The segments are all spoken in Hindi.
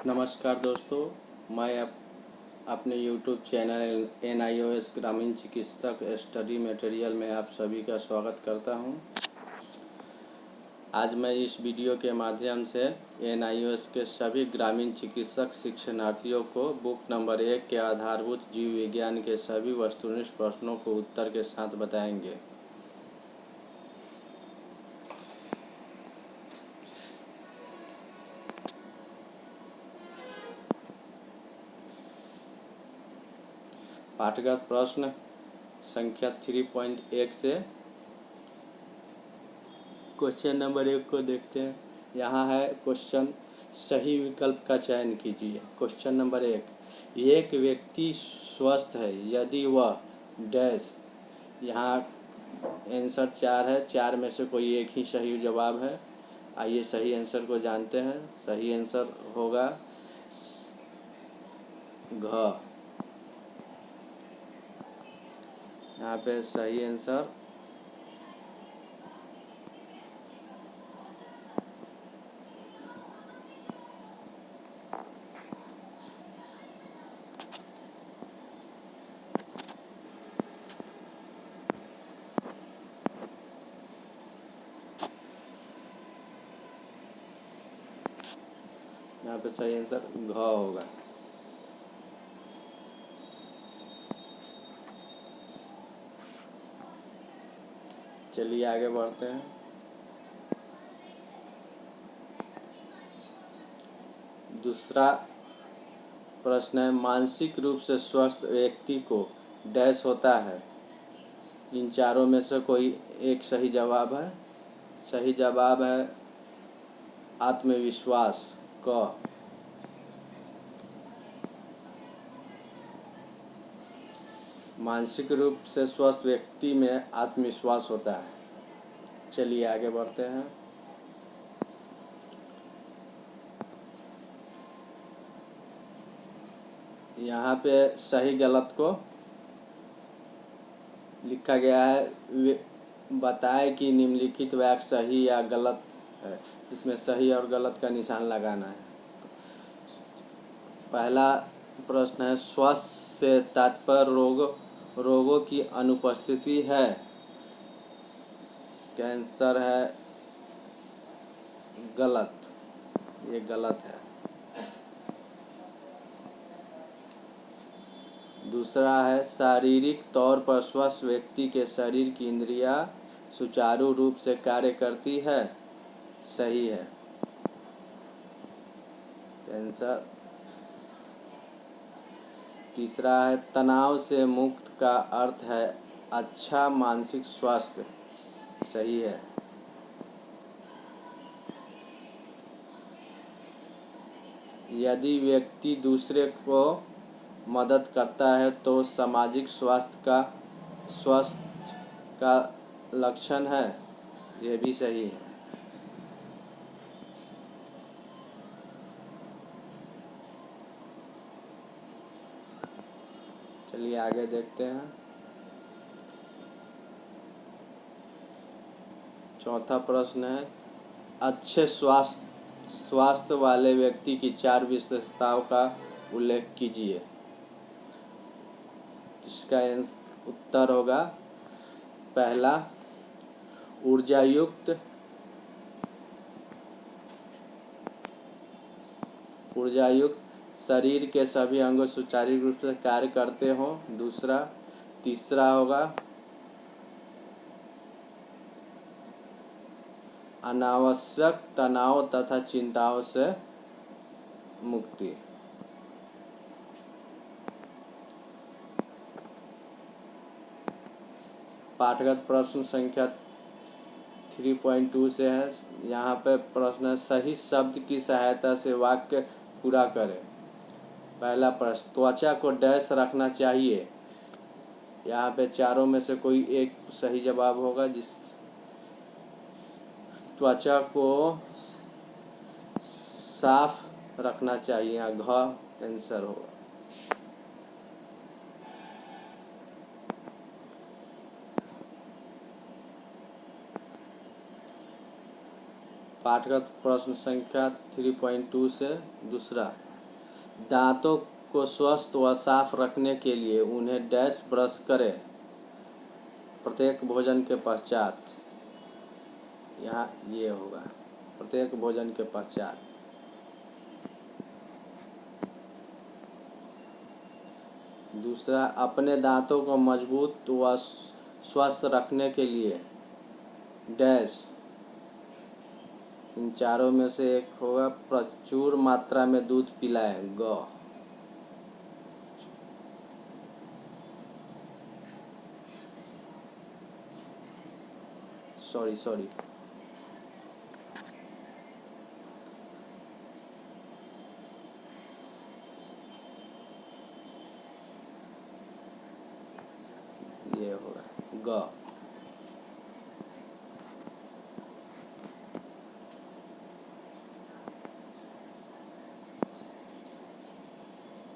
नमस्कार दोस्तों, मैं अपने YouTube चैनल NIOS ग्रामीण चिकित्सक स्टडी मटेरियल में आप सभी का स्वागत करता हूं। आज मैं इस वीडियो के माध्यम से NIOS के सभी ग्रामीण चिकित्सक शिक्षणार्थियों को बुक नंबर 1 के आधारभूत जीव विज्ञान के सभी वस्तुनिष्ठ प्रश्नों को उत्तर के साथ बताएंगे। पाठगत प्रश्न संख्या 3.1 से क्वेश्चन नंबर 1 को देखते हैं। यहाँ है क्वेश्चन, सही विकल्प का चयन कीजिए। क्वेश्चन नंबर 1, एक व्यक्ति स्वस्थ है यदि वह डैश। यहाँ आंसर 4 है, 4 में से कोई एक ही सही जवाब है। आइए सही आंसर को जानते हैं। सही आंसर होगा घ। यहाँ पे सही आंसर यहाँ पे सही आंसर घ होगा। चलिए आगे बढ़ते हैं। दूसरा प्रश्न है, मानसिक रूप से स्वस्थ व्यक्ति को डैश होता है। इन चारों में से कोई एक सही जवाब है। सही जवाब है आत्मविश्वास क। मानसिक रूप से स्वस्थ व्यक्ति में आत्मविश्वास होता है। चलिए आगे बढ़ते हैं। यहाँ पे सही गलत को लिखा गया है। बताए कि निम्नलिखित वाक्य सही या गलत है। इसमें सही और गलत का निशान लगाना है। पहला प्रश्न है, स्वस्थ से तात्पर्य रोगों की अनुपस्थिति है। इसका आंसर है गलत, ये गलत है। दूसरा है, शारीरिक तौर पर स्वस्थ व्यक्ति के शरीर की इंद्रियां सुचारू रूप से कार्य करती है। सही है। आंसर तीसरा है, तनाव से मुक्त का अर्थ है अच्छा मानसिक स्वास्थ्य। सही है। यदि व्यक्ति दूसरे को मदद करता है तो सामाजिक स्वास्थ्य का लक्षण है। यह भी सही है। चलिए आगे देखते हैं। चौथा प्रश्न है, अच्छे स्वास्थ्य वाले व्यक्ति की 4 विशेषताओं का उल्लेख कीजिए। इसका उत्तर होगा पहला, ऊर्जायुक्त शरीर के सभी अंग सुचारू रूप से कार्य करते हों। तीसरा होगा अनावश्यक तनाव तथा चिंताओं से मुक्ति। पाठगत प्रश्न संख्या 3.2 से है। यहाँ पे प्रश्न है, सही शब्द की सहायता से वाक्य पूरा करें। पहला प्रश्न, त्वचा को डैश रखना चाहिए। यहाँ पे चारों में से कोई एक सही जवाब होगा। जिस त्वचा को साफ रखना चाहिए, यहाँ घ आंसर होगा। पाठगत प्रश्न संख्या 3.2 से दूसरा, दांतों को स्वस्थ व साफ रखने के लिए उन्हें डैश ब्रश करें प्रत्येक भोजन के पश्चात। यहाँ ये होगा प्रत्येक भोजन के पश्चात। दूसरा, अपने दांतों को मजबूत व स्वस्थ रखने के लिए डैश, इन चारों में से एक होगा, प्रचुर मात्रा में दूध पिलाएं ग। सॉरी ये होगा ग।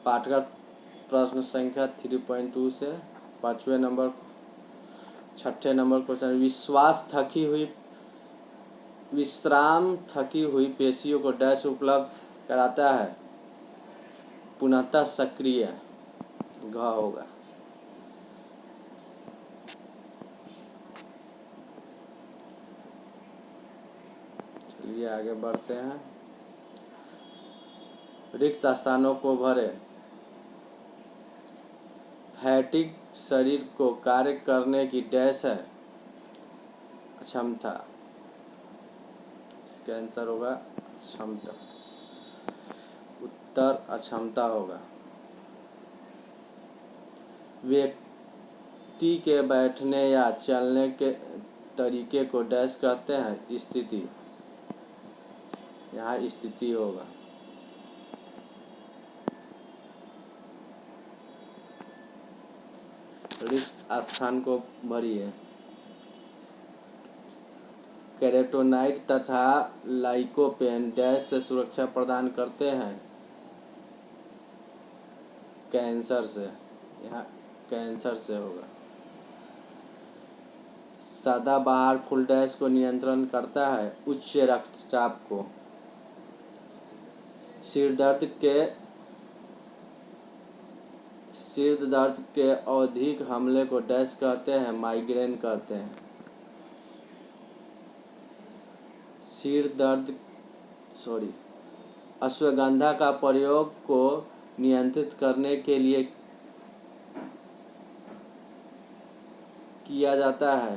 पाठगत प्रश्न संख्या 3.2 से 5वें नंबर 6ठे नंबर क्वेश्चन। विश्राम थकी हुई पेशियों को डैश उपलब्ध कराता है पुनः सक्रिय, घ होगा। चलिए आगे बढ़ते हैं। रिक्त स्थानों को भरें। फैटिग शरीर को कार्य करने की डैश है अक्षमता। इसका आंसर होगा अक्षमता। उत्तर अक्षमता होगा। व्यक्ति के बैठने या चलने के तरीके को डैश कहते हैं स्थिति। यहाँ स्थिति होगा। रिक्त स्थान को भरिए। केराटिनॉइड तथा लाइकोपेन डैश से सुरक्षा प्रदान करते हैं कैंसर से। यहाँ कैंसर से होगा। सदाबहार फूल डैश को नियंत्रण करता है उच्च रक्तचाप को। सिर दर्द के अधिक हमले को डैश कहते हैं माइग्रेन कहते हैं। अश्वगंधा का प्रयोग को नियंत्रित करने के लिए किया जाता है।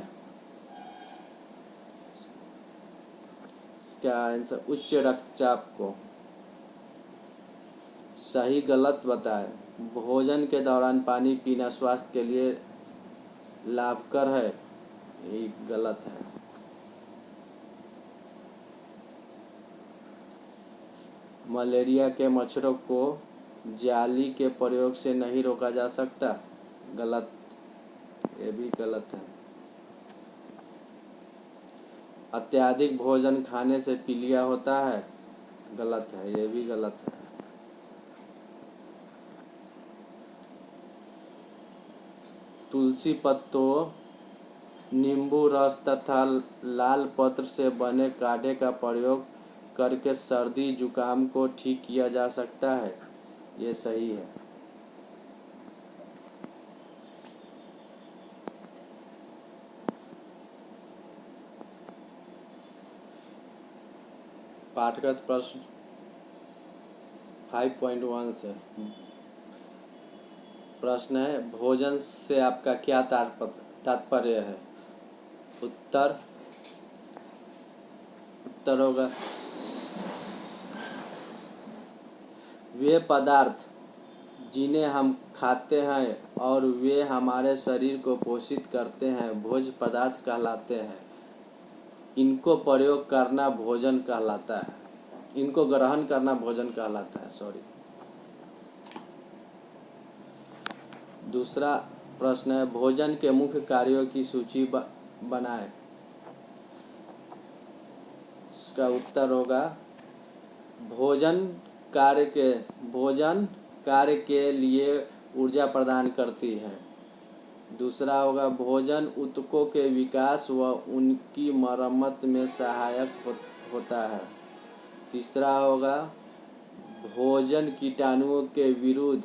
इसका आंसर उच्च रक्तचाप को। सही गलत बताएं। भोजन के दौरान पानी पीना स्वास्थ्य के लिए लाभकर है, ये गलत है। मलेरिया के मच्छरों को जाली के प्रयोग से नहीं रोका जा सकता, गलत, ये भी गलत है। अत्यधिक भोजन खाने से पीलिया होता है, गलत है, ये भी गलत है। तुलसी पत्तों, नींबू रस तथा लाल पत्र से बने काढ़े का प्रयोग करके सर्दी जुकाम को ठीक किया जा सकता है, ये सही है। पाठगत प्रश्न 5.1 से प्रश्न है, भोजन से आपका क्या तात्पर्य है? उत्तर होगा वे पदार्थ जिन्हें हम खाते हैं और वे हमारे शरीर को पोषित करते हैं भोज्य पदार्थ कहलाते हैं। इनको प्रयोग करना भोजन कहलाता है, इनको ग्रहण करना भोजन कहलाता है। दूसरा प्रश्न है, भोजन के मुख्य कार्यों की सूची बनाएं। इसका उत्तर होगा भोजन कार्य के लिए ऊर्जा प्रदान करती है। दूसरा होगा भोजन ऊतकों के विकास व उनकी मरम्मत में सहायक होता है। तीसरा होगा भोजन कीटाणुओं के विरुद्ध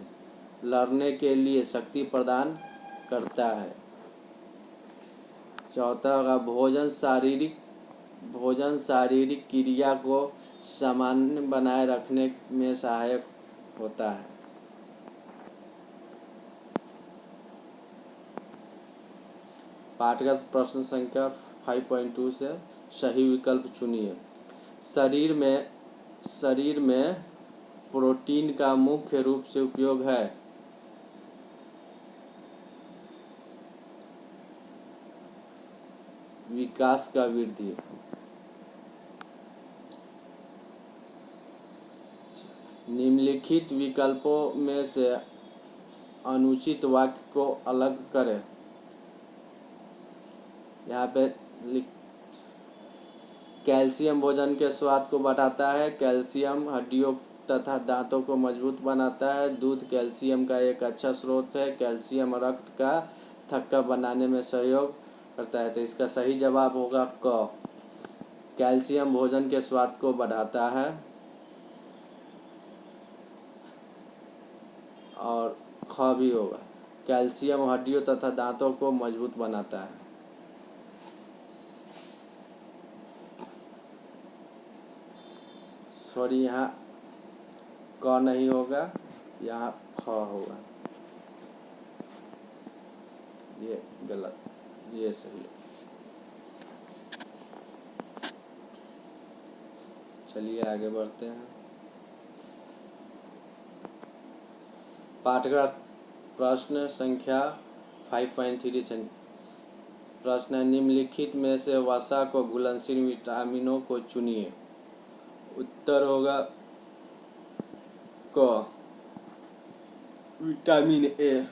लड़ने के लिए शक्ति प्रदान करता है। चौथा होगा भोजन शारीरिक क्रिया को सामान्य बनाए रखने में सहायक होता है। पाठगत प्रश्न संख्या 5.2 से सही विकल्प चुनिए। शरीर में प्रोटीन का मुख्य रूप से उपयोग है। विकास का वृद्धि। निम्नलिखित विकल्पों में से अनुचित वाक्य को अलग करें। यहाँ पे कैल्शियम भोजन के स्वाद को बढ़ाता है। कैल्शियम हड्डियों तथा दांतों को मजबूत बनाता है। दूध कैल्शियम का एक अच्छा स्रोत है। कैल्शियम रक्त का थक्का बनाने में सहयोग करता है। तो इसका सही जवाब होगा क। कैल्शियम भोजन के स्वाद को बढ़ाता है। और ख भी होगा, कैल्शियम हड्डियों तथा दांतों को मजबूत बनाता है। सॉरी, यहाँ क नहीं होगा, यहाँ ख होगा। ये गलत, ये सही है। चलिए आगे बढ़ते हैं। पाठगत प्रश्न संख्या 5.3 प्रश्न है, निम्नलिखित में से वसा को घुलनशील विटामिनों को चुनिए। उत्तर होगा क, विटामिन ए।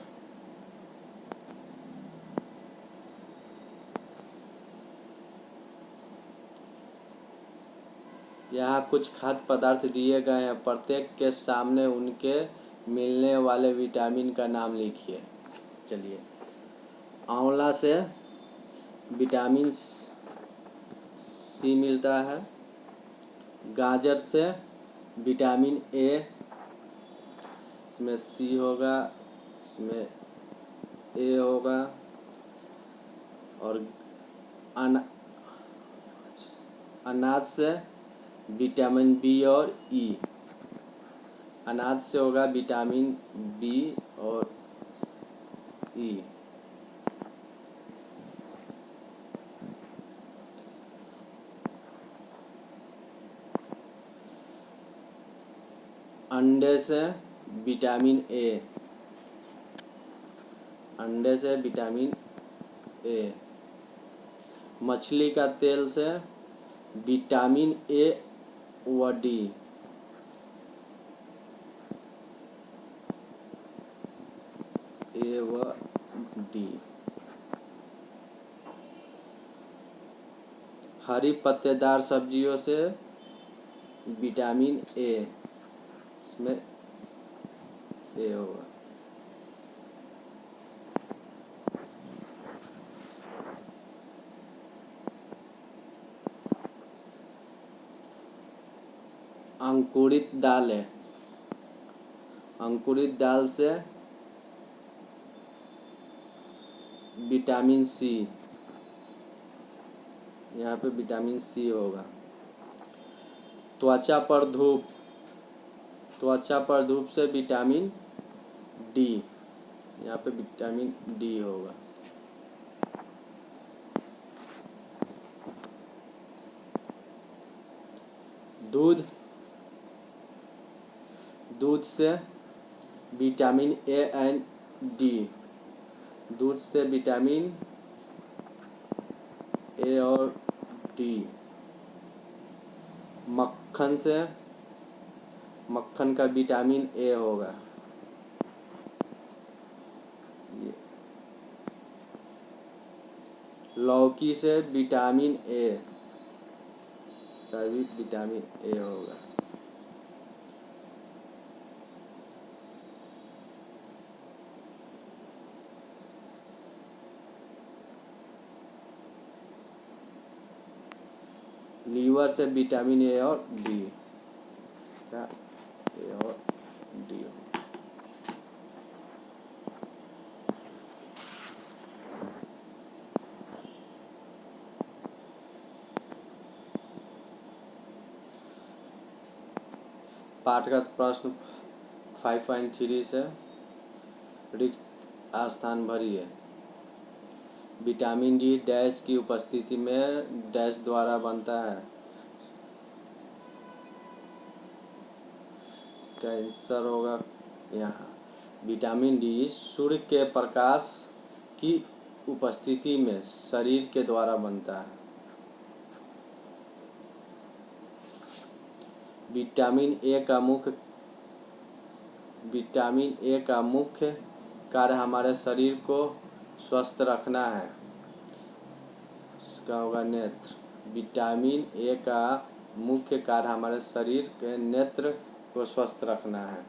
यहाँ कुछ खाद्य पदार्थ दिए गए हैं, प्रत्येक के सामने उनके मिलने वाले विटामिन का नाम लिखिए। चलिए, आंवला से विटामिन सी मिलता है। गाजर से विटामिन ए, इसमें सी होगा, इसमें ए होगा। और अनाज से विटामिन बी और ई। अनाज से होगा विटामिन बी और ई। अंडे से विटामिन ए। अंडे से विटामिन ए। मछली का तेल से विटामिन ए व डी। ए व डी। हरी पत्तेदार सब्जियों से विटामिन ए, इसमें ए होगा। अंकुरित दाल है। अंकुरित दाल से विटामिन सी, यहाँ पे विटामिन सी होगा। त्वचा पर धूप से विटामिन डी, यहाँ पे विटामिन डी होगा। दूध से विटामिन ए एंड डी। दूध से विटामिन ए और डी। मक्खन का विटामिन ए होगा। लौकी से विटामिन ए, का भी विटामिन ए होगा। लीवर से विटामिन ए और डी। क्या ए और डी। पाठगत प्रश्न 5.3 से रिक्त स्थान भरिए। विटामिन डी डैश की उपस्थिति में डैश द्वारा बनता है। इसका आंसर होगा यहाँ। विटामिन डी सूर्य के प्रकाश की उपस्थिति में शरीर के द्वारा बनता है। विटामिन ए का मुख्य कार्य हमारे शरीर को स्वस्थ रखना है। इसका होगा नेत्र। विटामिन ए का मुख्य कार्य हमारे शरीर के नेत्र को स्वस्थ रखना है।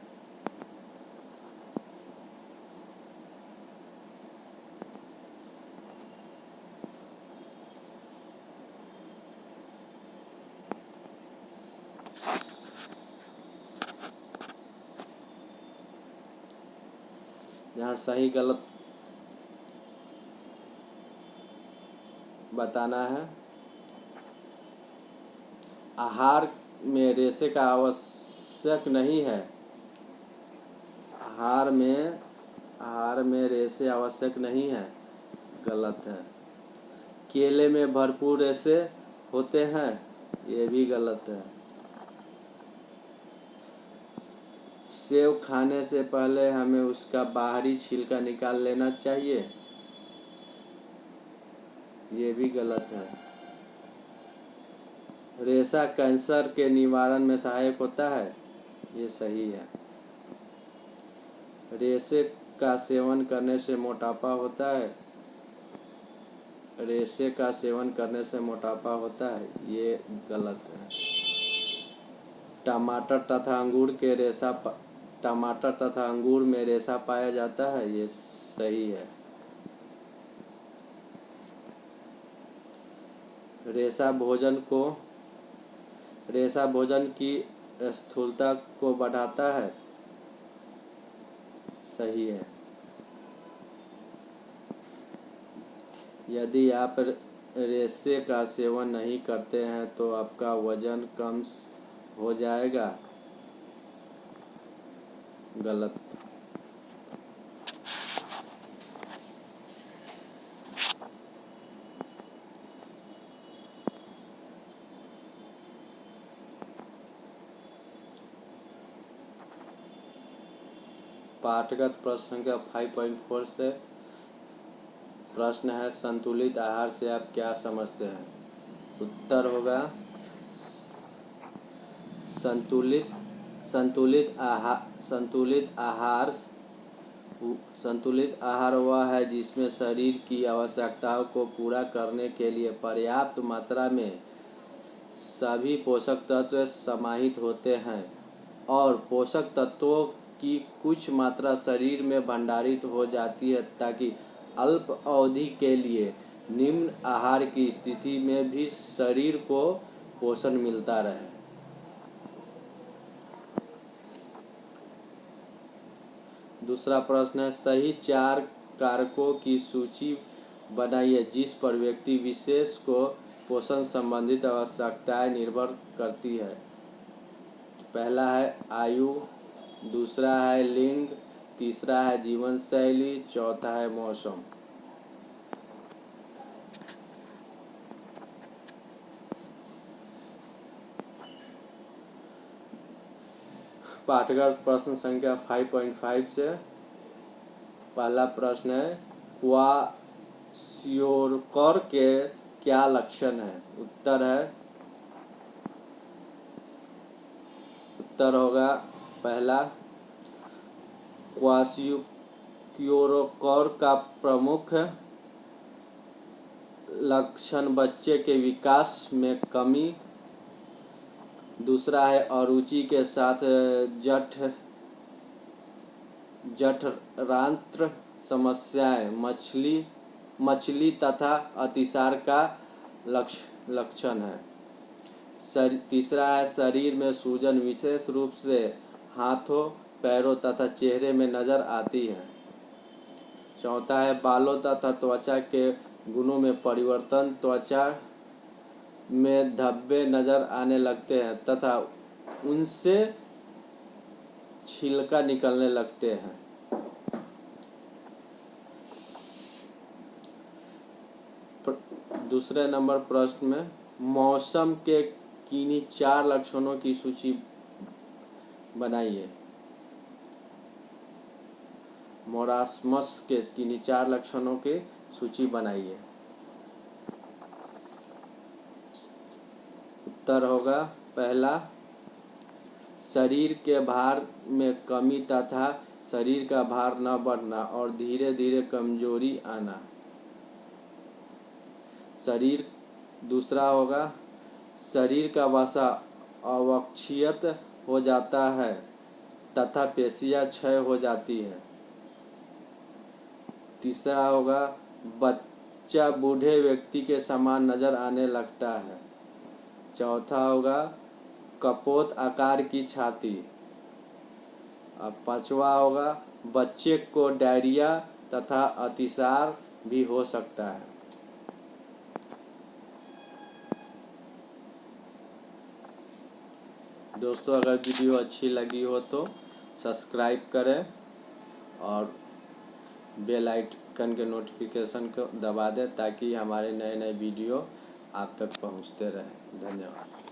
यहाँ सही गलत बताना है। आहार में रेशे का आवश्यक नहीं है। आहार में रेशे आवश्यक नहीं है, गलत है। केले में भरपूर रेशे होते हैं, ये भी गलत है। सेव खाने से पहले हमें उसका बाहरी छिलका निकाल लेना चाहिए, ये भी गलत है। रेशा कैंसर के निवारण में सहायक होता है, ये सही है। रेशे का सेवन करने से मोटापा होता है। रेशे का सेवन करने से मोटापा होता है, ये गलत है। टमाटर तथा अंगूर में रेशा पाया जाता है, ये सही है। रेशा भोजन की स्थूलता को बढ़ाता है, सही है। यदि आप रेशे का सेवन नहीं करते हैं तो आपका वजन कम हो जाएगा, गलत। पाठगत प्रश्न संख्या 5.4 से प्रश्न है, संतुलित आहार से आप क्या समझते हैं? उत्तर होगा संतुलित आहार वह है जिसमें शरीर की आवश्यकताओं को पूरा करने के लिए पर्याप्त मात्रा में सभी पोषक तत्व समाहित होते हैं और पोषक तत्वों की कुछ मात्रा शरीर में भंडारित हो जाती है ताकि अल्प अवधि के लिए निम्न आहार की स्थिति में भी शरीर को पोषण मिलता रहे। दूसरा प्रश्न है, सही 4 कारकों की सूची बनाइए जिस पर व्यक्ति विशेष को पोषण संबंधित आवश्यकताएं निर्भर करती है। पहला है आयु, दूसरा है लिंग, तीसरा है जीवन शैली, चौथा है मौसम। पाठगत प्रश्न संख्या 5.5 से पहला प्रश्न है, क्वाशियोकर के क्या लक्षण है? उत्तर होगा पहला, क्वाशियोकर का प्रमुख लक्षण बच्चे के विकास में कमी। दूसरा है अरुचि के साथ जठरांत्र समस्याएं, मछली तथा अतिसार का लक्षण है। तीसरा है शरीर में सूजन, विशेष रूप से हाथों, पैरों तथा चेहरे में नज़र आती है। चौथा है बालों तथा त्वचा के गुणों में परिवर्तन, त्वचा में धब्बे नज़र आने लगते हैं तथा उनसे छिलका निकलने लगते हैं। दूसरे नंबर प्रश्न में मौसम के किन्हीं 4 लक्षणों की सूची बनाइए। मोरासमस के किन्हीं 4 लक्षणों की सूची बनाइए। उत्तर होगा पहला, शरीर के भार में कमी तथा शरीर का भार न बढ़ना और धीरे धीरे कमजोरी आना। दूसरा होगा शरीर का वसा अवक्षयित हो जाता है तथा पेशियां क्षय हो जाती है। तीसरा होगा बच्चा बूढ़े व्यक्ति के समान नजर आने लगता है। चौथा होगा कपोत आकार की छाती। और पांचवा होगा बच्चे को डायरिया तथा अतिसार भी हो सकता है। दोस्तों, अगर वीडियो अच्छी लगी हो तो सब्सक्राइब करें और बेल आइकन के नोटिफिकेशन को दबा दें ताकि हमारे नए नए वीडियो आप तक पहुंचते रहें। धन्यवाद।